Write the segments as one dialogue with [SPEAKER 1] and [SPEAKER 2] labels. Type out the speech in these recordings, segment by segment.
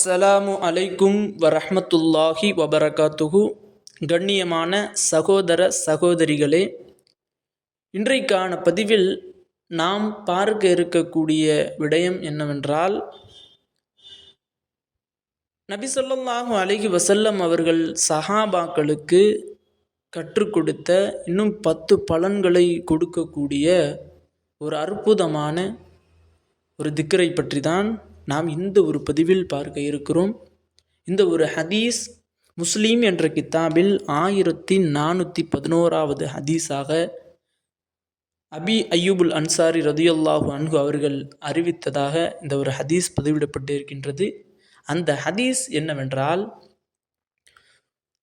[SPEAKER 1] அஸ்ஸலாமு அலைக்கும் வரஹ்மத்துல்லாஹி வபரகாத்துஹு. கண்ணியமான சகோதர சகோதரிகளே, இன்றைக்கான பதிவில் நாம் பார்க்க இருக்கக்கூடிய விடயம் என்னவென்றால், நபி ஸல்லல்லாஹு அலைஹி வஸல்லம் அவர்கள் சஹாபாக்களுக்கு கற்றுக் கொடுத்த இன்னும் 10 பலன்களை கொடுக்கக்கூடிய ஒரு அற்புதமான ஒரு திக்ரை பற்றி தான் நாம் இந்த ஒரு பதிவில் பார்க்க இருக்கிறோம். இந்த ஒரு ஹதீஸ் முஸ்லீம் என்ற கித்தாபில் 1411வது ஹதீஸாக அபி அய்யூபுல் அன்சாரி ரதியல்லாஹு அன்ஹு அவர்கள் அறிவித்ததாக இந்த ஒரு ஹதீஸ் பதிவிடப்பட்டிருக்கின்றது. அந்த ஹதீஸ் என்னவென்றால்,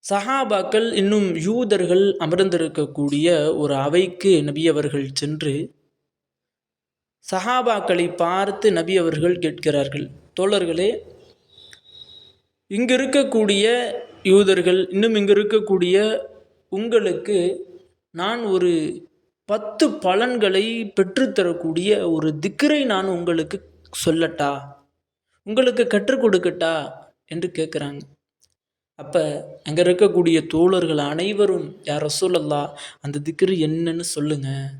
[SPEAKER 1] சஹாபாக்கள் இன்னும் யூதர்கள் அமர்ந்திருக்கக்கூடிய ஒரு அவைக்கு நபி அவர்கள் சென்று சஹாபாக்களை பார்த்து நபி அவர்கள் கேட்கிறார்கள், தோழர்களே, இங்கு இருக்கக்கூடிய யூதர்கள் இன்னும் இங்கு இருக்கக்கூடிய உங்களுக்கு நான் ஒரு 10 பலன்களை பெற்றுத்தரக்கூடிய ஒரு திக்ரை நான் உங்களுக்கு சொல்லட்டா, உங்களுக்கு கற்றுக் கொடுக்கட்டா என்று கேட்குறாங்க. அப்போ அங்கே இருக்கக்கூடிய தோழர்கள் அனைவரும், யார் ரசூலல்லாஹ், அந்த திக்ரு என்னன்னு சொல்லுங்கள்,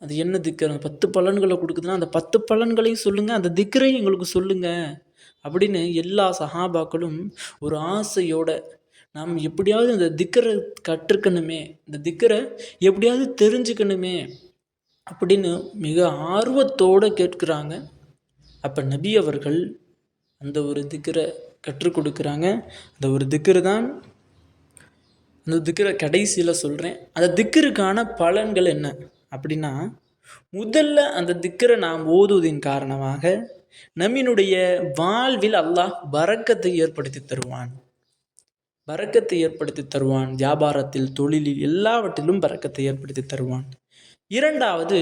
[SPEAKER 1] அது என்ன திக்ரு, 10 பலன்களை கொடுக்குதுன்னா அந்த 10 பலன்களையும் சொல்லுங்கள், அந்த திக்ரையும் எங்களுக்கு சொல்லுங்கள் அப்படின்னு எல்லா சஹாபாக்களும் ஒரு ஆசையோட, நாம் எப்படியாவது இந்த திக்கரை கற்றுக்கணுமே, இந்த திக்கரை எப்படியாவது தெரிஞ்சுக்கணுமே அப்படின்னு மிக ஆர்வத்தோடு கேட்குறாங்க. அப்போ நபி அவர்கள் அந்த ஒரு திக்கரை கற்றுக் கொடுக்குறாங்க. அந்த ஒரு திக்ரு தான், அந்த திக்ரை கடைசியில் சொல்கிறேன். அந்த திக்ருக்கான பலன்கள் என்ன அப்படின்னா, முதல்ல அந்த திக்ரை நாம் ஓதுவதின் காரணமாக நம்மினுடைய வாழ்வில் அல்லாஹ் பரக்கத்தை ஏற்படுத்தி தருவான். பரக்கத்தை ஏற்படுத்தி தருவான். வியாபாரத்தில், தொழிலில், எல்லாவற்றிலும் பரக்கத்தை ஏற்படுத்தி தருவான். இரண்டாவது,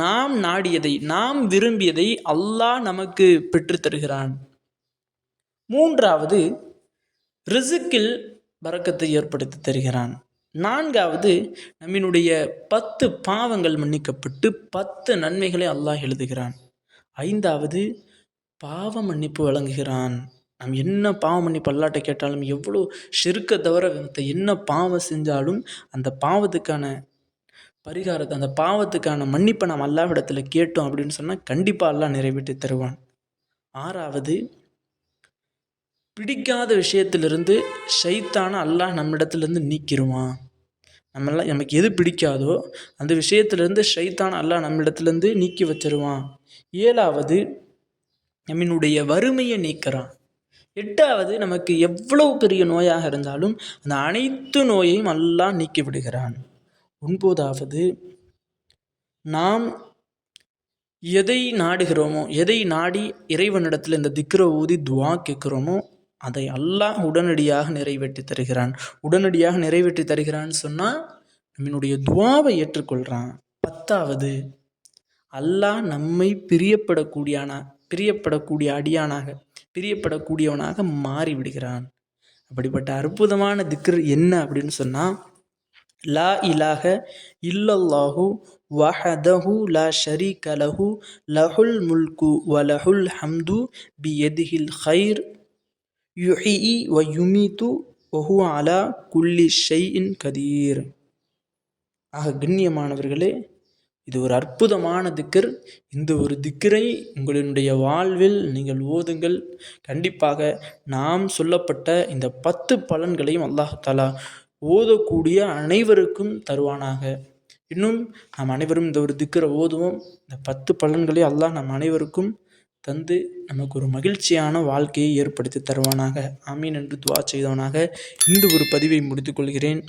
[SPEAKER 1] நாம் நாடியதை, நாம் விரும்பியதை அல்லாஹ் நமக்கு பெற்று தருகிறான். மூன்றாவது, ரிசுக்கில் பரக்கத்தை ஏற்படுத்தி தருகிறான். நான்காவது, நம்மினுடைய 10 பாவங்கள் மன்னிக்கப்பட்டு 10 நன்மைகளை அல்லாஹ் எழுதுகிறான். ஐந்தாவது, பாவ மன்னிப்பு வழங்குகிறான். நாம் என்ன பாவ மன்னிப்பு அல்லாஹ்ட்ட கேட்டாலும், எவ்வளோ ஷிர்க்க தவிர என்ன பாவம் செஞ்சாலும் அந்த பாவத்துக்கான பரிகாரத்தை, அந்த பாவத்துக்கான மன்னிப்பை நாம் அல்லாஹ்விடத்தில் கேட்டோம் அப்படின்னு சொன்னால் கண்டிப்பாக அல்லாஹ் நிறைவேற்றி தருவான். ஆறாவது, பிடிக்காத விஷயத்திலிருந்து ஷைத்தான அல்லாஹ் நம்மிடத்துலேருந்து நீக்கிடுவான். நமக்கு எது பிடிக்காதோ அந்த விஷயத்திலிருந்து ஷைத்தான் அல்லாஹ் நம்மிடத்துலேருந்து நீக்கி வச்சிருவான். ஏழாவது, நம்மினுடைய வறுமையை நீக்கிறான். எட்டாவது, நமக்கு எவ்வளவு பெரிய நோயாக இருந்தாலும் அந்த அனைத்து நோயையும் அல்லாஹ் நீக்கி விடுகிறான். ஒன்பதாவது, நாம் எதை நாடுகிறோமோ, எதை நாடி இறைவனிடத்தில் இந்த திக்ரை ஊதி துவா கேட்குறோமோ அதை அல்லாஹ் உடனடியாக நிறைவேற்றி தருகிறான். உடனடியாக நிறைவேற்றி தருகிறான்னு சொன்னால் நம்மளுடைய துவாவை ஏற்றுக்கொள்கிறான். பத்தாவது, அல்லாஹ் நம்மை பிரியப்படக்கூடிய அடியானாக, பிரியப்படக்கூடியவனாக மாறிவிடுகிறான். அப்படிப்பட்ட அற்புதமான திக்ர் என்ன அப்படின்னு சொன்னால், லா இலாஹ இல்லல்லாஹு வஹதஹு லா ஷரீக லஹு லஹுல் முல்கு வலஹுல் ஹம்து பியதிஹில் ஹைர் யுஹ்யி வ யுமீது வஹுவ அலா குல்லி ஷைஇன் கதீர். ஆக கண்ணியமானவர்களே, இது ஒரு அற்புதமான திக்ர். இந்த ஒரு திக்ரை உங்களுடைய வாழ்வில் நீங்கள் ஓதுங்கள். கண்டிப்பாக நாம் சொல்லப்பட்ட இந்த 10 பலன்களையும் அல்லாஹ் தஆலா ஓதக்கூடிய அனைவருக்கும் தருவானாக. இன்னும் நாம் அனைவரும் இந்த ஒரு திக்ரை ஓதுவோம். இந்த 10 பலன்களை அல்லாஹ் நம் அனைவருக்கும் தந்து நமக்கு ஒரு மகிழ்ச்சியான வாழ்க்கையை ஏற்படுத்தி தருவானாக. ஆமீன் என்று துஆ செய்தவனாக இந்த ஒரு பதிவை முடித்துக்கொள்கிறேன்.